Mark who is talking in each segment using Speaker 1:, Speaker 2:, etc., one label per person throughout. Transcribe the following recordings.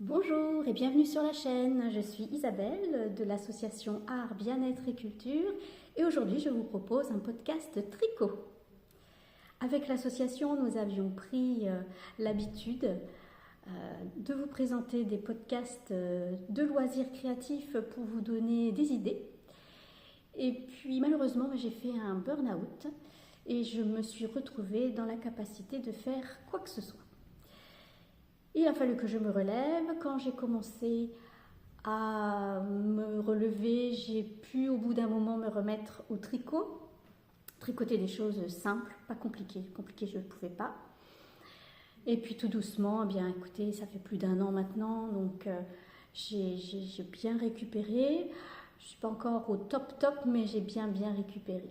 Speaker 1: Bonjour et bienvenue sur la chaîne. Je suis Isabelle de l'association Art, Bien-être et Culture et aujourd'hui je vous propose un podcast tricot. Avec l'association, nous avions pris l'habitude de vous présenter des podcasts de loisirs créatifs pour vous donner des idées. Et puis malheureusement, j'ai fait un burn-out et je me suis retrouvée dans la capacité de faire quoi que ce soit. Il a fallu que je me relève. Quand j'ai commencé à me relever, j'ai pu au bout d'un moment me remettre au tricot. Tricoter des choses simples, pas compliquées. Compliquées, je ne pouvais pas. Et puis tout doucement, écoutez, ça fait plus d'un an maintenant, donc j'ai bien récupéré. Je ne suis pas encore au top, mais j'ai bien récupéré.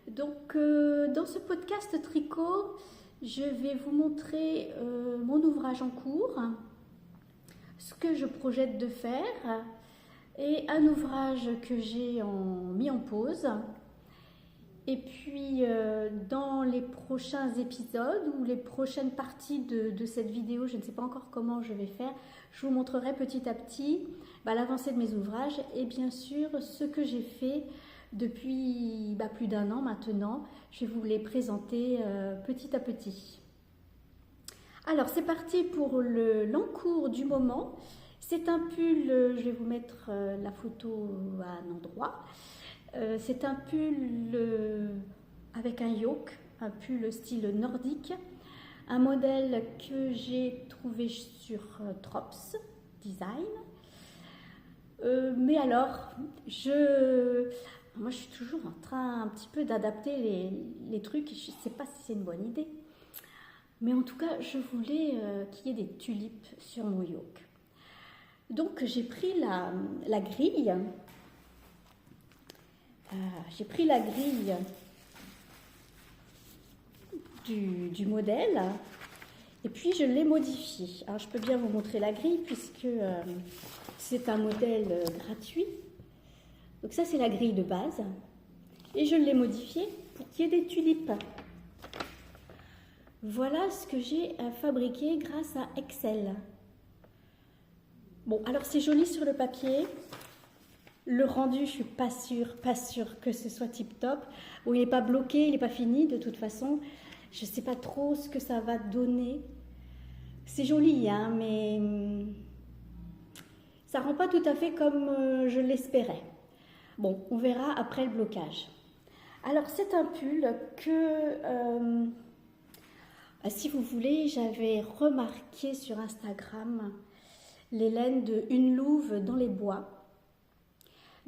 Speaker 1: Donc dans ce podcast tricot, je vais vous montrer mon ouvrage en cours, ce que je projette de faire et un ouvrage que j'ai mis en pause. Et puis dans les prochains épisodes ou les prochaines parties de cette vidéo, je ne sais pas encore comment je vais faire, je vous montrerai petit à petit l'avancée de mes ouvrages et bien sûr ce que j'ai fait depuis plus d'un an maintenant. Je vais vous les présenter petit à petit. Alors c'est parti pour l'encours du moment. C'est un pull, je vais vous mettre la photo à un endroit. C'est un pull avec un yoke, un pull style nordique. Un modèle que j'ai trouvé sur Drops Design. Mais alors, moi je suis toujours en train un petit peu d'adapter les trucs. Je ne sais pas si c'est une bonne idée. Mais en tout cas, je voulais qu'il y ait des tulipes sur mon yoke. Donc j'ai pris la grille. J'ai pris la grille du modèle et puis je l'ai modifiée. Alors je peux bien vous montrer la grille puisque c'est un modèle gratuit. Donc ça c'est la grille de base et je l'ai modifiée pour qu'il y ait des tulipes. Voilà ce que j'ai fabriqué grâce à Excel. Bon, alors c'est joli sur le papier. Le rendu, je ne suis pas sûre que ce soit tip top. Bon, il n'est pas bloqué, il n'est pas fini de toute façon. Je ne sais pas trop ce que ça va donner. C'est joli, hein, mais ça ne rend pas tout à fait comme je l'espérais. Bon, on verra après le blocage. Alors, c'est un pull que, si vous voulez, j'avais remarqué sur Instagram les laines de Une Louve dans les bois.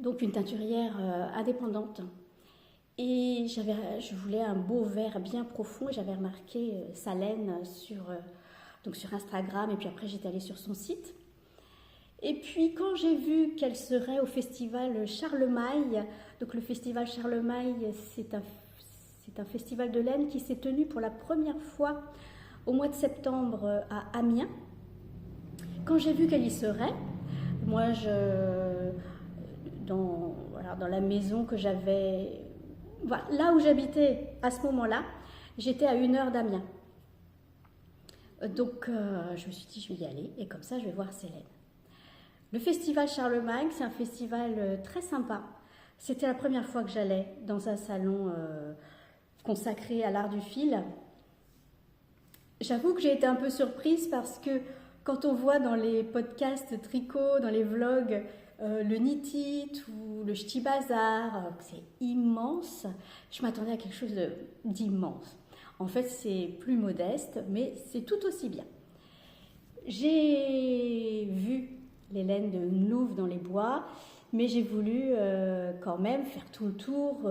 Speaker 1: Donc une teinturière indépendante. Et je voulais un beau vert bien profond. J'avais remarqué sa laine sur Instagram. Et puis après, j'étais allée sur son site. Et puis quand j'ai vu qu'elle serait au festival Charlemagne, donc le festival Charlemagne, c'est un festival de laine qui s'est tenu pour la première fois au mois de septembre à Amiens. Quand j'ai vu qu'elle y serait, moi dans la maison que j'avais, là où j'habitais à ce moment-là, j'étais à 1 heure d'Amiens. Donc je me suis dit je vais y aller et comme ça je vais voir Célène. Le festival Charlemagne, c'est un festival très sympa. C'était la première fois que j'allais dans un salon consacré à l'art du fil. J'avoue que j'ai été un peu surprise parce que quand on voit dans les podcasts tricot, dans les vlogs, le Knit It ou le Ch'ti Bazar, c'est immense, je m'attendais à quelque chose d'immense. En fait, c'est plus modeste, mais c'est tout aussi bien. J'ai vu les laines de Une Louve dans les bois, mais j'ai voulu quand même faire tout le tour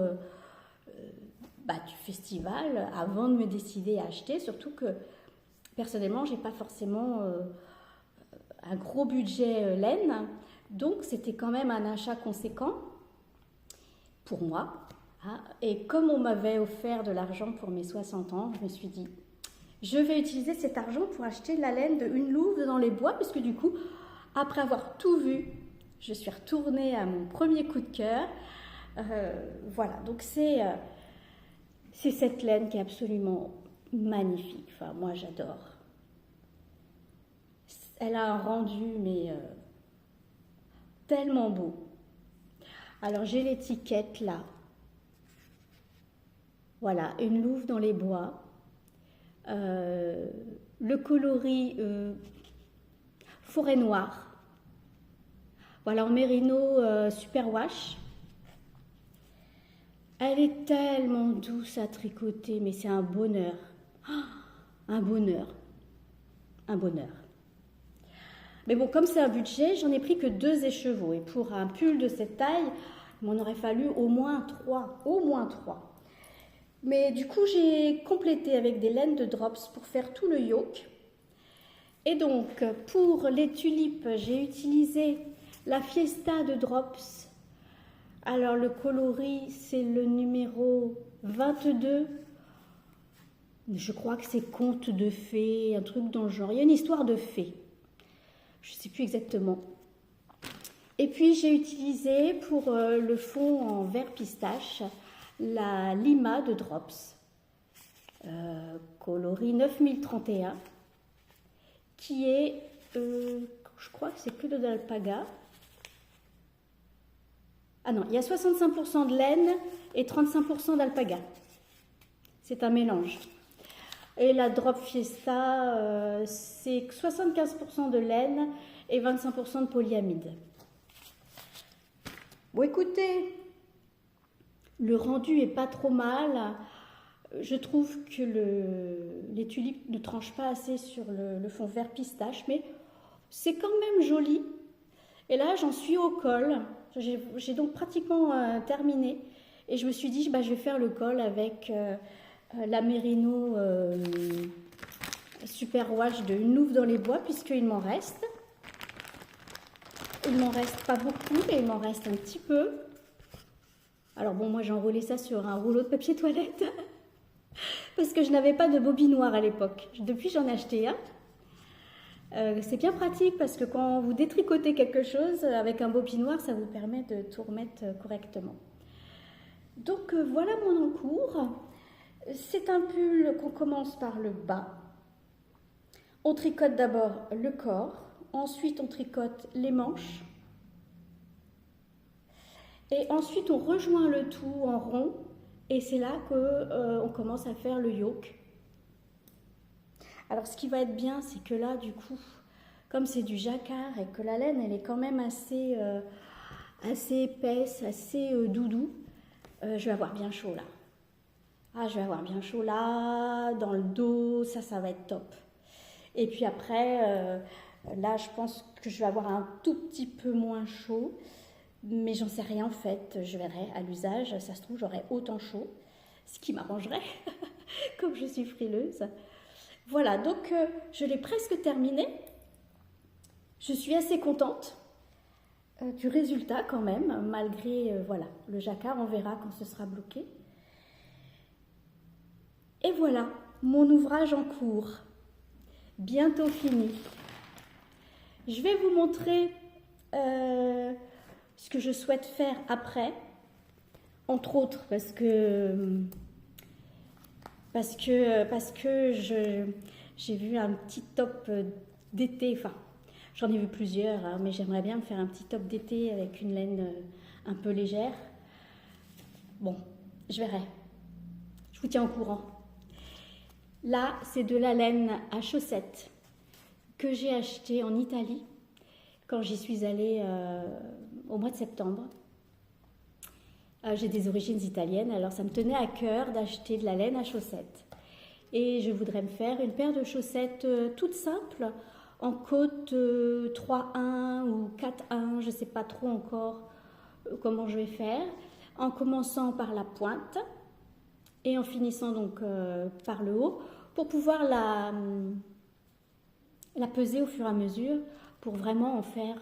Speaker 1: du festival avant de me décider à acheter, surtout que personnellement, je n'ai pas forcément un gros budget laine, donc c'était quand même un achat conséquent pour moi. Hein. Et comme on m'avait offert de l'argent pour mes 60 ans, je me suis dit, je vais utiliser cet argent pour acheter de la laine de Une Louve dans les bois, puisque du coup, après avoir tout vu, je suis retournée à mon premier coup de cœur. Voilà, donc c'est cette laine qui est absolument magnifique. Enfin, moi, j'adore. Elle a un rendu, mais tellement beau. Alors, j'ai l'étiquette là. Voilà, une louve dans les bois. Le coloris forêt noire. Voilà, en mérino superwash. Elle est tellement douce à tricoter, mais c'est un bonheur. Un bonheur. Un bonheur. Mais bon, comme c'est un budget, j'en ai pris que 2 écheveaux. Et pour un pull de cette taille, il m'en aurait fallu au moins 3. Au moins 3. Mais du coup, j'ai complété avec des laines de drops pour faire tout le yoke. Et donc, pour les tulipes, j'ai utilisé la Fiesta de drops. Alors, le coloris, c'est le numéro 22. Je crois que c'est conte de fées, un truc dans le genre. Il y a une histoire de fées. Je ne sais plus exactement. Et puis, j'ai utilisé pour le fond en vert pistache la Lima de Drops, coloris 9031, qui est, je crois que c'est que de l'alpaga. Ah non, il y a 65% de laine et 35% d'alpaga. C'est un mélange. Et la Drop Fiesta, c'est 75% de laine et 25% de polyamide. Bon, écoutez, le rendu est pas trop mal. Je trouve que les tulipes ne tranchent pas assez sur le fond vert pistache, mais c'est quand même joli. Et là, j'en suis au col. J'ai donc pratiquement terminé. Et je me suis dit, bah, je vais faire le col avec la Mérino Superwash de Une louve dans les bois, puisqu'il m'en reste. Il m'en reste pas beaucoup, mais il m'en reste un petit peu. Alors bon, moi j'ai enroulé ça sur un rouleau de papier toilette parce que je n'avais pas de bobinoir à l'époque. Depuis, j'en ai acheté un. C'est bien pratique parce que quand vous détricotez quelque chose avec un bobinoir, ça vous permet de tout remettre correctement. Donc voilà mon encours. C'est un pull qu'on commence par le bas. On tricote d'abord le corps, ensuite on tricote les manches. Et ensuite, on rejoint le tout en rond et c'est là qu'on commence à faire le yoke. Alors, ce qui va être bien, c'est que là, du coup, comme c'est du jacquard et que la laine, elle est quand même assez épaisse, assez doudou, je vais avoir bien chaud là. Ah, je vais avoir bien chaud là, dans le dos, ça va être top. Et puis après, là, je pense que je vais avoir un tout petit peu moins chaud. Mais j'en sais rien en fait, je verrai à l'usage, ça se trouve j'aurai autant chaud, ce qui m'arrangerait, comme je suis frileuse. Voilà, donc je l'ai presque terminé, je suis assez contente du résultat quand même, malgré voilà, le jacquard, on verra quand ce sera bloqué. Et voilà, mon ouvrage en cours, bientôt fini. Je vais vous montrer ce que je souhaite faire après, entre autres parce que j'ai vu un petit top d'été, enfin j'en ai vu plusieurs, hein, mais j'aimerais bien me faire un petit top d'été avec une laine un peu légère. Bon, je verrai, je vous tiens au courant. Là, c'est de la laine à chaussettes que j'ai acheté en Italie quand j'y suis allée au mois de septembre. J'ai des origines italiennes, alors ça me tenait à cœur d'acheter de la laine à chaussettes. Et je voudrais me faire une paire de chaussettes toutes simples, en côte 3-1 ou 4-1, je ne sais pas trop encore comment je vais faire, en commençant par la pointe et en finissant donc par le haut, pour pouvoir la peser au fur et à mesure, pour vraiment en faire,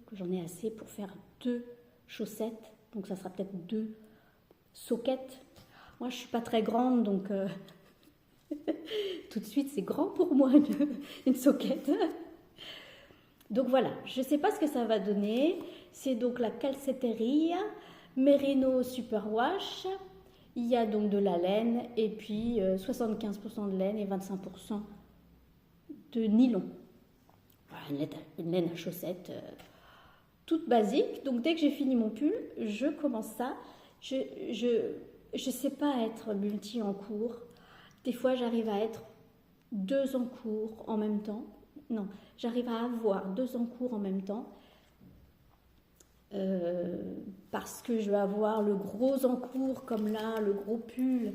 Speaker 1: que j'en ai assez pour faire 2 chaussettes, donc ça sera peut-être 2 soquettes. Moi je ne suis pas très grande, donc tout de suite c'est grand pour moi une soquette. Donc voilà, je ne sais pas ce que ça va donner. C'est donc la Calceteria Merino Superwash. Il y a donc de la laine et puis 75% de laine et 25% de nylon. une laine à chaussettes toute basique. Donc dès que j'ai fini mon pull, je commence ça. Je sais pas être multi en cours. Des fois, j'arrive à être 2 en cours en même temps. Non, j'arrive à avoir 2 en cours en même temps. Parce que je vais avoir le gros en cours, comme là, le gros pull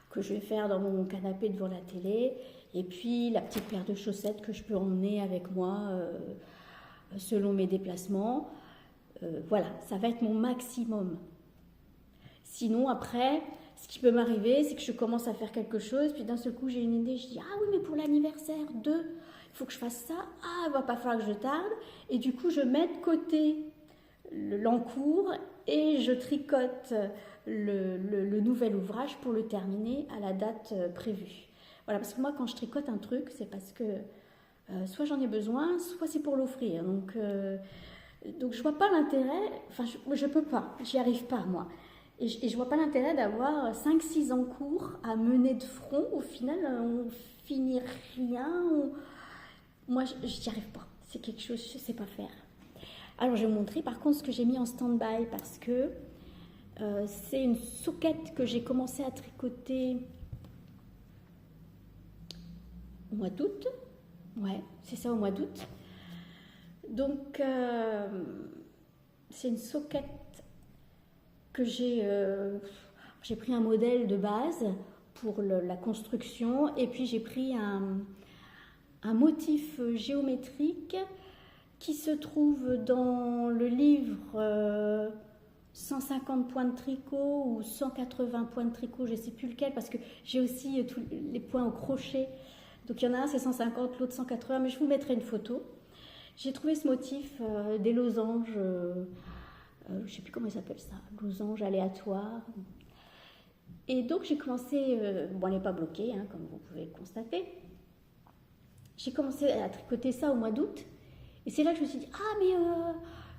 Speaker 1: que je vais faire dans mon canapé devant la télé. Et puis, la petite paire de chaussettes que je peux emmener avec moi selon mes déplacements. Voilà, ça va être mon maximum. Sinon, après, ce qui peut m'arriver, c'est que je commence à faire quelque chose, puis d'un seul coup, j'ai une idée, je dis, ah oui, mais pour l'anniversaire il faut que je fasse ça, ah, il va pas falloir que je tarde, et du coup, je mets de côté l'encours et je tricote le nouvel ouvrage pour le terminer à la date prévue. Voilà, parce que moi, quand je tricote un truc, c'est parce que soit j'en ai besoin, soit c'est pour l'offrir. Donc je vois pas l'intérêt, enfin, je peux pas, j'y arrive pas, moi. Et je vois pas l'intérêt d'avoir 5-6 en cours à mener de front. Au final, on finit rien. Moi, je n'y arrive pas. C'est quelque chose que je ne sais pas faire. Alors, je vais vous montrer par contre ce que j'ai mis en stand-by parce que c'est une soquette que j'ai commencé à tricoter au mois d'août. Ouais, c'est ça, au mois d'août. Donc, c'est une soquette que j'ai pris un modèle de base pour la construction et puis j'ai pris un motif géométrique qui se trouve dans le livre 150 points de tricot ou 180 points de tricot, je ne sais plus lequel parce que j'ai aussi tous les points au crochet. Donc il y en a un c'est 150, l'autre 180, mais je vous mettrai une photo. J'ai trouvé ce motif des losanges, je ne sais plus comment il s'appelle ça, losanges aléatoires. Et donc j'ai commencé, bon elle n'est pas bloquée, hein, comme vous pouvez le constater. J'ai commencé à tricoter ça au mois d'août. Et c'est là que je me suis dit, ah mais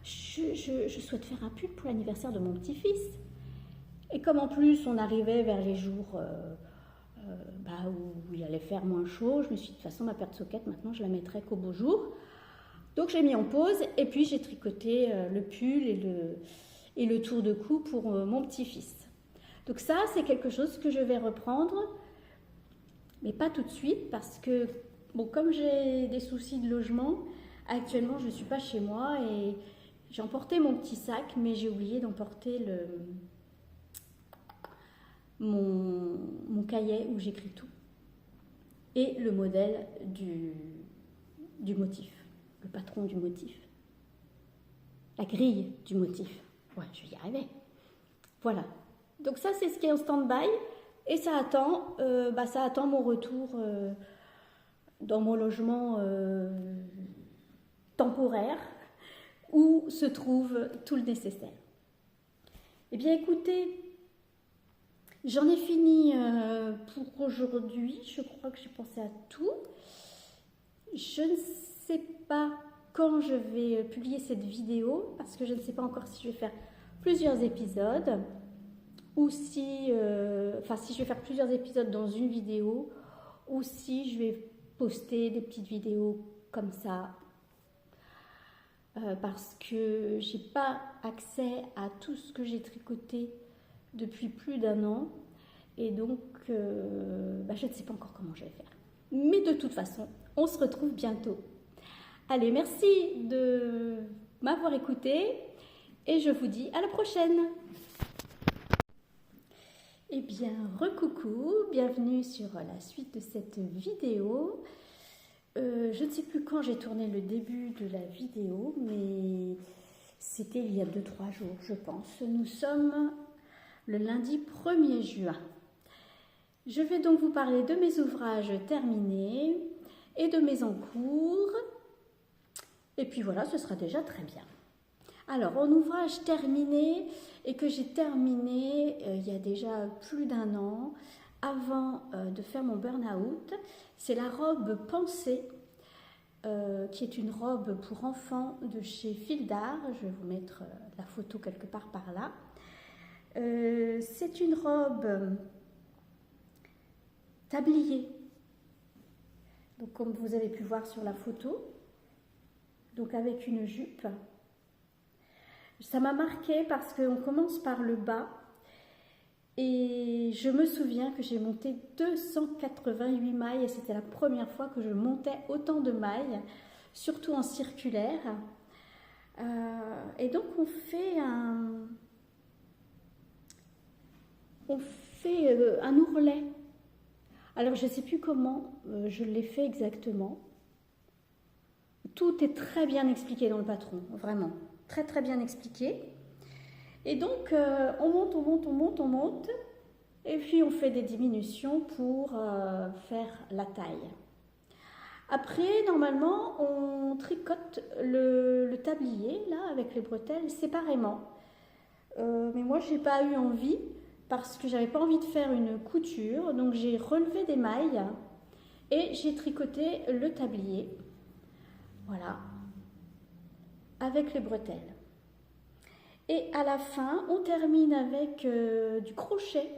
Speaker 1: je souhaite faire un pull pour l'anniversaire de mon petit-fils. Et comme en plus on arrivait vers les jours où il allait faire moins chaud, je me suis dit, de toute façon ma paire de soquettes maintenant je la mettrai qu'au beau jour. Donc j'ai mis en pause et puis j'ai tricoté le pull et le tour de cou pour mon petit-fils. Donc ça c'est quelque chose que je vais reprendre, mais pas tout de suite parce que bon, comme j'ai des soucis de logement, actuellement je ne suis pas chez moi et j'ai emporté mon petit sac, mais j'ai oublié d'emporter mon cahier où j'écris tout et le modèle du motif. Le patron du motif, la grille du motif. Ouais, je vais y arriver. Voilà. Donc ça, c'est ce qui est en stand-by et ça attend mon retour dans mon logement temporaire où se trouve tout le nécessaire. Eh bien, écoutez, j'en ai fini pour aujourd'hui. Je crois que j'ai pensé à tout. Je ne sais pas quand je vais publier cette vidéo parce que je ne sais pas encore si je vais faire plusieurs épisodes ou si je vais faire plusieurs épisodes dans une vidéo ou si je vais poster des petites vidéos comme ça parce que j'ai pas accès à tout ce que j'ai tricoté depuis plus d'1 an et donc je ne sais pas encore comment je vais faire. Mais de toute façon, on se retrouve bientôt. Allez, merci de m'avoir écouté et je vous dis à la prochaine. Eh bien, recoucou, bienvenue sur la suite de cette vidéo. Je ne sais plus quand j'ai tourné le début de la vidéo, mais c'était il y a 2-3 jours, je pense. Nous sommes le lundi 1er juin. Je vais donc vous parler de mes ouvrages terminés et de mes en cours. Et puis voilà, ce sera déjà très bien. Alors, en ouvrage terminé et que j'ai terminé il y a déjà plus d'1 an, avant de faire mon burn-out, c'est la robe Pensée, qui est une robe pour enfants de chez Fil d'Art. Je vais vous mettre la photo quelque part par là. C'est une robe tablier. Donc, comme vous avez pu voir sur la photo, donc avec une jupe. Ça m'a marqué parce qu'on commence par le bas et je me souviens que j'ai monté 288 mailles et c'était la première fois que je montais autant de mailles, surtout en circulaire. Et donc on fait un ourlet. Alors je ne sais plus comment je l'ai fait exactement. Tout est très bien expliqué dans le patron, vraiment, très très bien expliqué. Et donc on monte, et puis on fait des diminutions pour faire la taille. Après, normalement, on tricote le tablier, là, avec les bretelles, séparément. Mais moi, je n'ai pas eu envie, parce que j'avais pas envie de faire une couture, donc j'ai relevé des mailles et j'ai tricoté le tablier, voilà, avec les bretelles. Et à la fin, on termine avec du crochet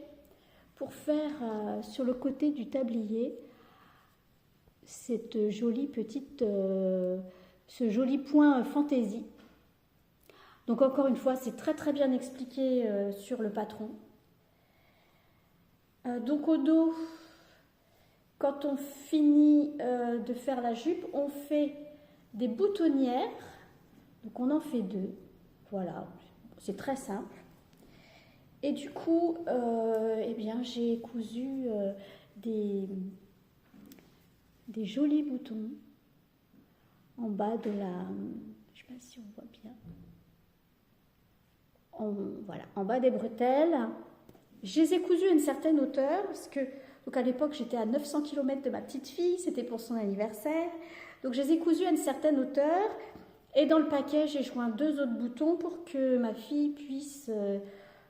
Speaker 1: pour faire sur le côté du tablier cette jolie petite, ce joli point fantaisie. Donc encore une fois, c'est très très bien expliqué sur le patron. Donc au dos, quand on finit de faire la jupe, on fait des boutonnières. Donc on en fait 2. Voilà, c'est très simple. Et du coup, eh bien, j'ai cousu des jolis boutons en bas de la... Je ne sais pas si on voit bien. Voilà, en bas des bretelles. Je les ai cousus à une certaine hauteur, parce que donc à l'époque j'étais à 900 km de ma petite fille, c'était pour son anniversaire. Donc je les ai cousus à une certaine hauteur, et dans le paquet j'ai joint 2 autres boutons pour que ma fille puisse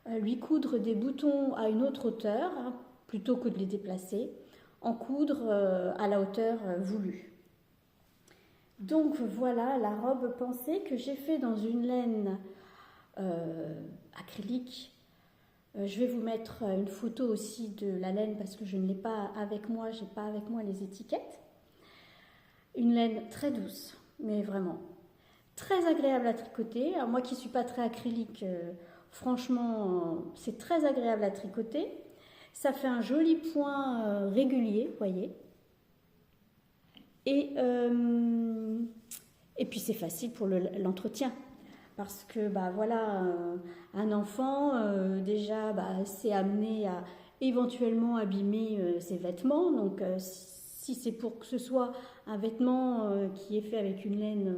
Speaker 1: lui coudre des boutons à une autre hauteur, hein, plutôt que de les déplacer, en coudre à la hauteur voulue. Donc voilà la robe pensée que j'ai fait dans une laine acrylique. Je vais vous mettre une photo aussi de la laine parce que je ne l'ai pas avec moi, je n'ai pas avec moi les étiquettes. Une laine très douce, mais vraiment très agréable à tricoter. Alors moi qui ne suis pas très acrylique, franchement, c'est très agréable à tricoter. Ça fait un joli point régulier, vous voyez. Et puis c'est facile pour l'entretien. Parce que bah, voilà, un enfant, déjà, bah, c'est amené à éventuellement abîmer ses vêtements. Donc, si c'est pour que ce soit un vêtement qui est fait avec une laine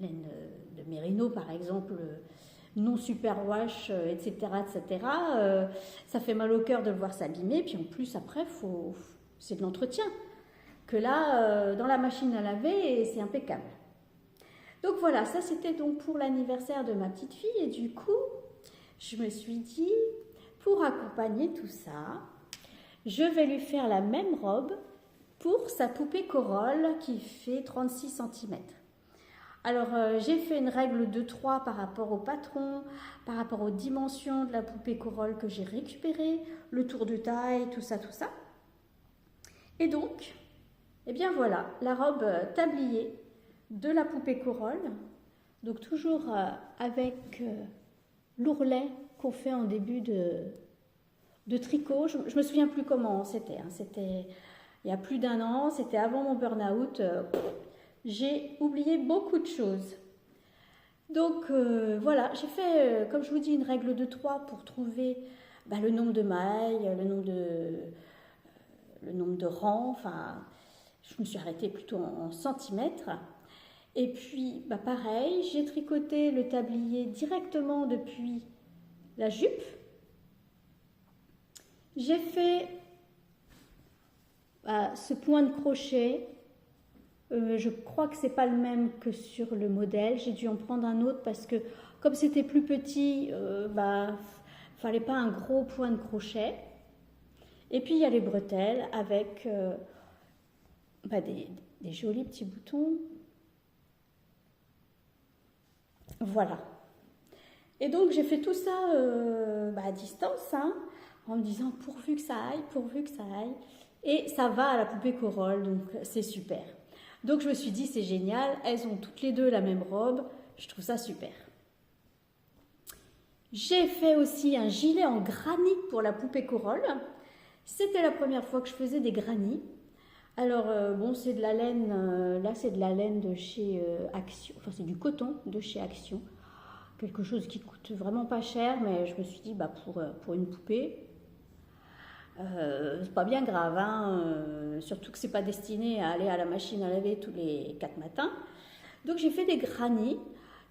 Speaker 1: de mérino, par exemple, non superwash, etc., etc., ça fait mal au cœur de le voir s'abîmer. Puis en plus, après, c'est de l'entretien. Que là, dans la machine à laver, c'est impeccable. Donc voilà, ça c'était donc pour l'anniversaire de ma petite fille et du coup, je me suis dit, pour accompagner tout ça, je vais lui faire la même robe pour sa poupée Corolle qui fait 36 cm. Alors j'ai fait une règle de 3 par rapport au patron, par rapport aux dimensions de la poupée Corolle que j'ai récupérée, le tour de taille, tout ça. Et donc, eh bien voilà, la robe tablier de la poupée Corolle, donc toujours avec l'ourlet qu'on fait en début de tricot. Je me souviens plus comment c'était, hein. C'était il y a plus d'1 an, c'était avant mon burn-out. J'ai oublié beaucoup de choses. Donc voilà, j'ai fait, comme je vous dis, une règle de 3 pour trouver le nombre de mailles, le nombre de rangs, enfin, je me suis arrêtée plutôt en centimètres. Et puis, pareil, j'ai tricoté le tablier directement depuis la jupe. J'ai fait ce point de crochet. Je crois que ce n'est pas le même que sur le modèle. J'ai dû en prendre un autre parce que, comme c'était plus petit, fallait pas un gros point de crochet. Et puis, il y a les bretelles avec des jolis petits boutons. Voilà. Et donc j'ai fait tout ça à distance, hein, en me disant pourvu que ça aille. Et ça va à la poupée Corolle, donc c'est super. Donc je me suis dit, c'est génial, elles ont toutes les deux la même robe, je trouve ça super. J'ai fait aussi un gilet en granit pour la poupée Corolle. C'était la première fois que je faisais des granits. Alors bon, c'est de la laine, là c'est de la laine de chez Action, enfin c'est du coton de chez Action. Quelque chose qui coûte vraiment pas cher, mais je me suis dit, pour une poupée, c'est pas bien grave, hein, surtout que c'est pas destiné à aller à la machine à laver tous les 4 matins. Donc j'ai fait des granits,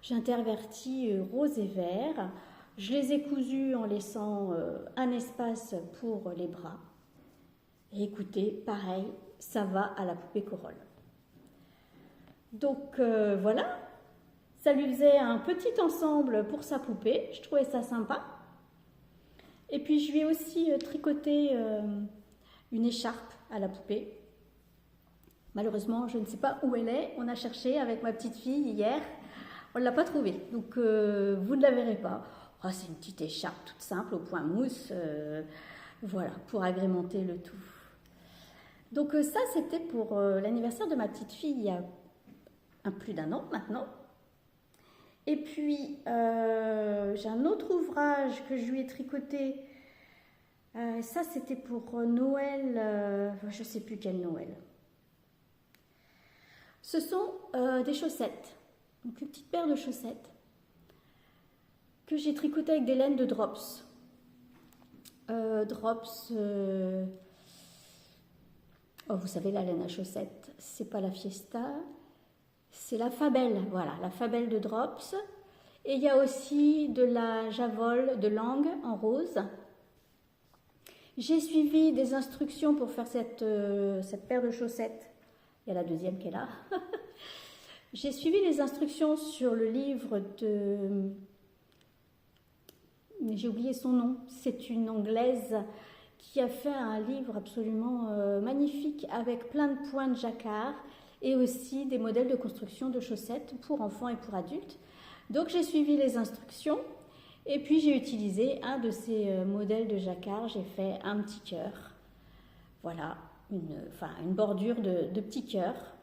Speaker 1: j'ai interverti rose et vert. Je les ai cousus en laissant un espace pour les bras. Et écoutez, pareil, ça va à la poupée Corolle. Donc voilà, ça lui faisait un petit ensemble pour sa poupée, je trouvais ça sympa. Et puis je lui ai aussi tricoté une écharpe à la poupée. Malheureusement, je ne sais pas où elle est, on a cherché avec ma petite fille hier, on ne l'a pas trouvée, donc vous ne la verrez pas. Oh, c'est une petite écharpe toute simple au point mousse, voilà, pour agrémenter le tout. Donc ça, c'était pour l'anniversaire de ma petite fille il y a plus d'1 an maintenant. Et puis, j'ai un autre ouvrage que je lui ai tricoté. Ça, c'était pour Noël, je ne sais plus quel Noël. Ce sont des chaussettes, donc une petite paire de chaussettes que j'ai tricotées avec des laines de Drops. Oh, vous savez, la laine à chaussettes, c'est pas la Fiesta, c'est la Fabelle, voilà, la Fabelle de Drops. Et il y a aussi de la Javol de Langue en rose. J'ai suivi des instructions pour faire cette paire de chaussettes. Il y a la deuxième qui est là. J'ai suivi les instructions sur le livre de... J'ai oublié son nom. C'est une Anglaise qui a fait un livre absolument magnifique avec plein de points de jacquard et aussi des modèles de construction de chaussettes pour enfants et pour adultes. Donc j'ai suivi les instructions et puis j'ai utilisé un de ces modèles de jacquard. J'ai fait un petit cœur. Voilà, une bordure de petits cœurs.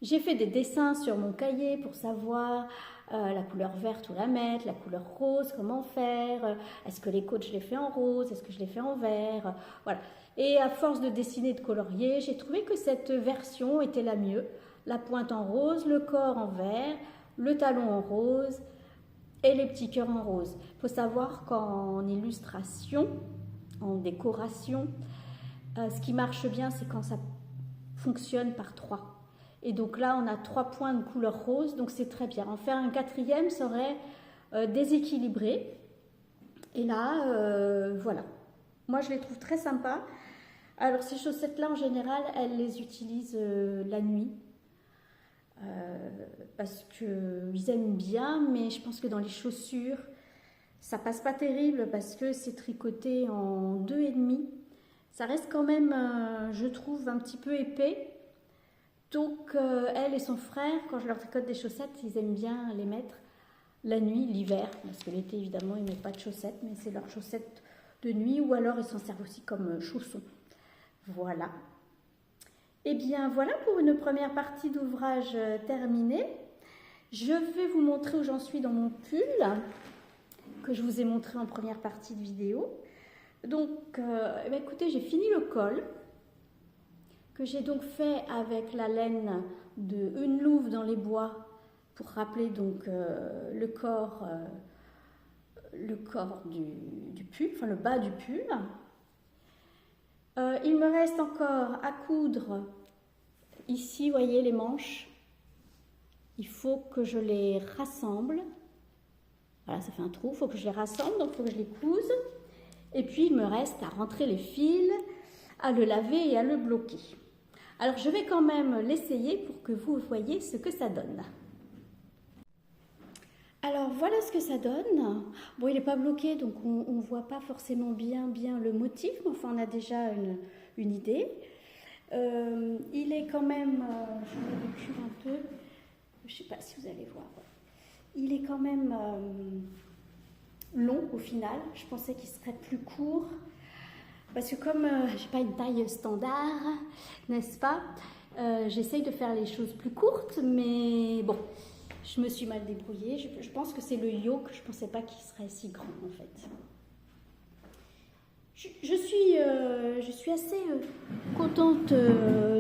Speaker 1: J'ai fait des dessins sur mon cahier pour savoir la couleur verte où la mettre, la couleur rose, comment faire, est-ce que les côtes je les fais en rose, est-ce que je les fais en vert, voilà. Et à force de dessiner et de colorier, j'ai trouvé que cette version était la mieux. La pointe en rose, le corps en vert, le talon en rose et les petits cœurs en rose. Il faut savoir qu'en illustration, en décoration, ce qui marche bien, c'est quand ça fonctionne par 3. Et donc là, on a 3 points de couleur rose, donc c'est très bien. En faire un 4e serait déséquilibré. Et là, voilà. Moi, je les trouve très sympas. Alors, ces chaussettes-là, en général, elles les utilisent la nuit. Parce qu'ils aiment bien, mais je pense que dans les chaussures, ça passe pas terrible parce que c'est tricoté en 2,5. Ça reste quand même, je trouve, un petit peu épais. Donc, elle et son frère, quand je leur tricote des chaussettes, ils aiment bien les mettre la nuit, l'hiver, parce que l'été, évidemment, ils ne mettent pas de chaussettes, mais c'est leurs chaussettes de nuit, ou alors ils s'en servent aussi comme chaussons. Voilà. Et bien, voilà pour une première partie d'ouvrage terminée. Je vais vous montrer où j'en suis dans mon pull, que je vous ai montré en première partie de vidéo. Donc, écoutez, j'ai fini le col, que j'ai donc fait avec la laine de Une Louve dans les bois pour rappeler donc le corps du pull, enfin le bas du pull. Il me reste encore à coudre ici, vous voyez les manches. Il faut que je les rassemble. Voilà, ça fait un trou, il faut que je les rassemble, donc il faut que je les couse. Et puis il me reste à rentrer les fils, à le laver et à le bloquer. Alors, je vais quand même l'essayer pour que vous voyez ce que ça donne. Alors, voilà ce que ça donne. Bon, il n'est pas bloqué, donc on ne voit pas forcément bien le motif, mais enfin, on a déjà une idée. Il est quand même, je me recule un peu, je ne sais pas si vous allez voir. Il est quand même long au final. Je pensais qu'il serait plus court. Parce que comme je n'ai pas une taille standard, n'est-ce pas? J'essaye de faire les choses plus courtes, mais bon, je me suis mal débrouillée. Je pense que c'est le yoke, je ne pensais pas qu'il serait si grand en fait. Je suis assez contente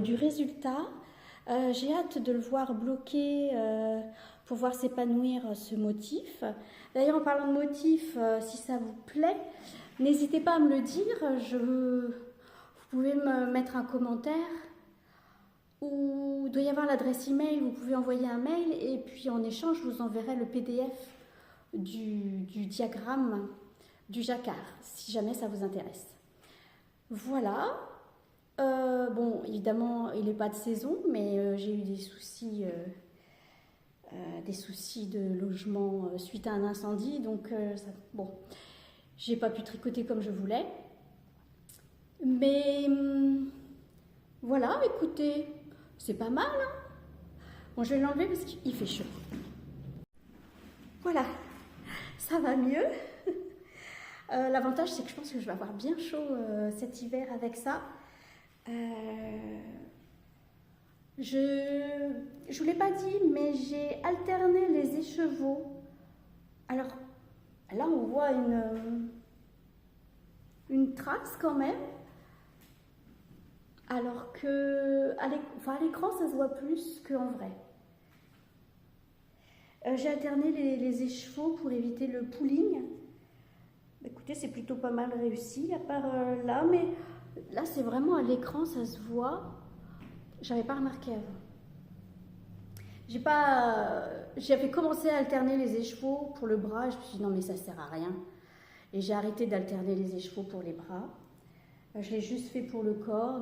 Speaker 1: du résultat. J'ai hâte de le voir bloquer pour voir s'épanouir ce motif. D'ailleurs, en parlant de motif, si ça vous plaît, n'hésitez pas à me le dire. Vous pouvez me mettre un commentaire ou il doit y avoir l'adresse email. Vous pouvez envoyer un mail et puis en échange, je vous enverrai le PDF du diagramme du jacquard, si jamais ça vous intéresse. Voilà. Bon, évidemment, il n'est pas de saison, mais j'ai eu des soucis de logement suite à un incendie, donc bon, j'ai pas pu tricoter comme je voulais. Mais voilà, écoutez, c'est pas mal. Hein. Bon, je vais l'enlever parce qu'il fait chaud. Voilà, ça va mieux. L'avantage, c'est que je pense que je vais avoir bien chaud cet hiver avec ça. Je ne vous l'ai pas dit, mais j'ai alterné les écheveaux. Alors, là, on voit une trace quand même. Alors que à l'écran, ça se voit plus qu'en vrai. J'ai alterné les écheveaux pour éviter le pooling. Écoutez, c'est plutôt pas mal réussi, à part là, mais là, c'est vraiment à l'écran, ça se voit. J'avais pas remarqué avant. J'avais commencé à alterner les écheveaux pour le bras, et je me suis dit non, mais ça sert à rien. Et j'ai arrêté d'alterner les écheveaux pour les bras. Je l'ai juste fait pour le corps.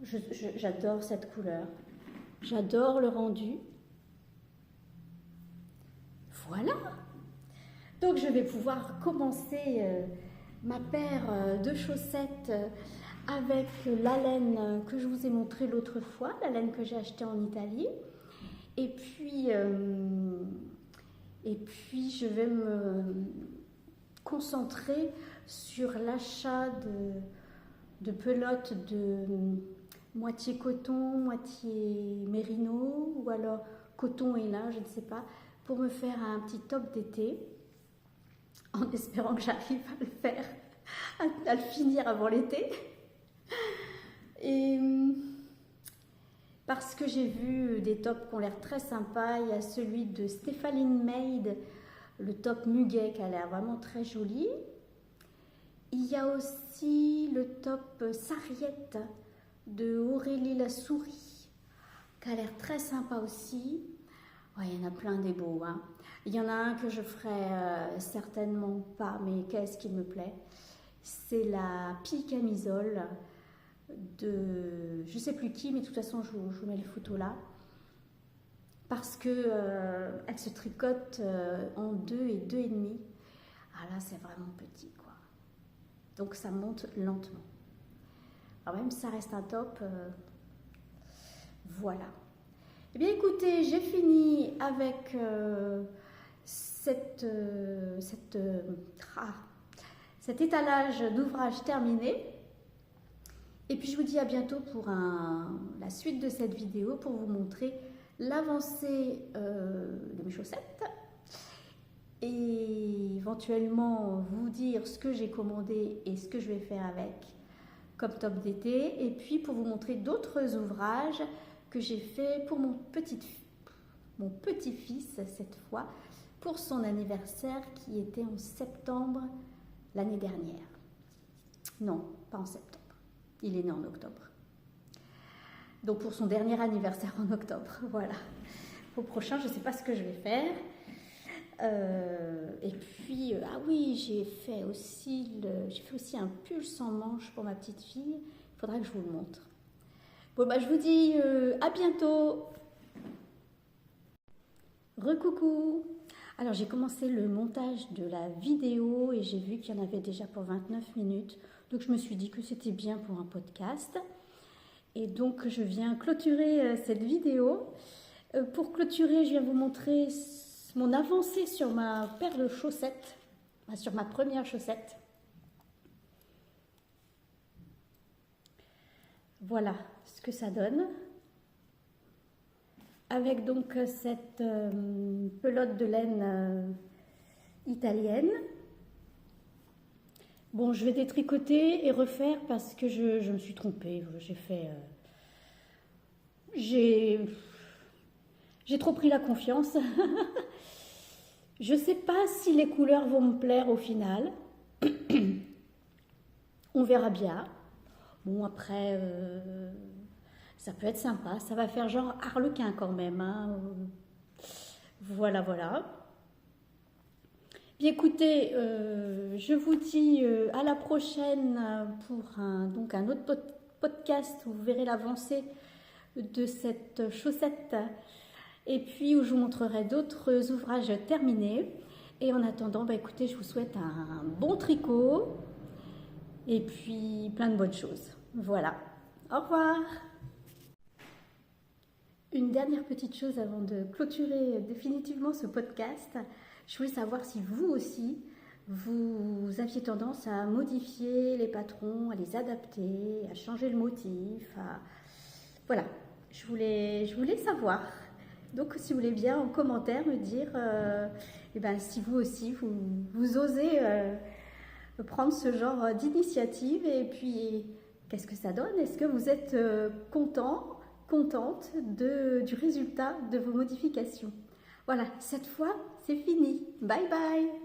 Speaker 1: J'adore cette couleur. J'adore le rendu. Voilà. Donc je vais pouvoir commencer ma paire de chaussettes avec la laine que je vous ai montrée l'autre fois, la laine que j'ai achetée en Italie. Et puis je vais me concentrer sur l'achat de pelotes de moitié coton, moitié mérino, ou alors coton et lin, je ne sais pas, pour me faire un petit top d'été, en espérant que j'arrive à le faire, à le finir avant l'été. Et parce que j'ai vu des tops qui ont l'air très sympas, il y a celui de Stéphane Maid, le top muguet qui a l'air vraiment très joli. Il y a aussi le top sarriette de Aurélie la souris qui a l'air très sympa aussi. Ouais, il y en a plein des beaux. Hein. Il y en a un que je ferai certainement pas, mais qu'est-ce qu'il me plaît. C'est la pie camisole de je sais plus qui, mais de toute façon je vous mets les photos là. Parce que elle se tricote en 2 et 2,5. Ah là, c'est vraiment petit quoi. Donc ça monte lentement. Alors même si ça reste un top, voilà. Eh bien écoutez, j'ai fini avec cet étalage d'ouvrage terminé. Et puis je vous dis à bientôt pour la suite de cette vidéo pour vous montrer l'avancée de mes chaussettes et éventuellement vous dire ce que j'ai commandé et ce que je vais faire avec comme top d'été, et puis pour vous montrer d'autres ouvrages que j'ai fait pour mon petit-fils cette fois, pour son anniversaire qui était en septembre l'année dernière. Non, pas en septembre. Il est né en octobre. Donc pour son dernier anniversaire en octobre, voilà. Au prochain, je ne sais pas ce que je vais faire. Et puis, ah oui, j'ai fait aussi un pull sans manches pour ma petite fille. Il faudra que je vous le montre. Bon, bah, je vous dis à bientôt. Recoucou. Alors, j'ai commencé le montage de la vidéo et j'ai vu qu'il y en avait déjà pour 29 minutes. Donc, je me suis dit que c'était bien pour un podcast. Et donc, je viens clôturer cette vidéo. Pour clôturer, je viens vous montrer mon avancée sur ma paire de chaussettes, sur ma première chaussette. Voilà ce que ça donne. Avec donc cette pelote de laine italienne. Bon, je vais détricoter et refaire parce que je me suis trompée. J'ai trop pris la confiance. Je ne sais pas si les couleurs vont me plaire au final. On verra bien. Bon, après, ça peut être sympa. Ça va faire genre harlequin quand même, hein. Voilà, voilà. Bien écoutez, je vous dis à la prochaine pour donc un autre podcast où vous verrez l'avancée de cette chaussette et puis où je vous montrerai d'autres ouvrages terminés. Et en attendant, écoutez, je vous souhaite un bon tricot et puis plein de bonnes choses. Voilà, au revoir. Une dernière petite chose avant de clôturer définitivement ce podcast. Je voulais savoir si vous aussi, vous aviez tendance à modifier les patrons, à les adapter, à changer le motif. Voilà, je voulais savoir. Donc, si vous voulez bien en commentaire me dire si vous aussi, vous osez prendre ce genre d'initiative et puis qu'est-ce que ça donne? Est-ce que vous êtes contente du résultat de vos modifications? Voilà, cette fois, c'est fini. Bye bye!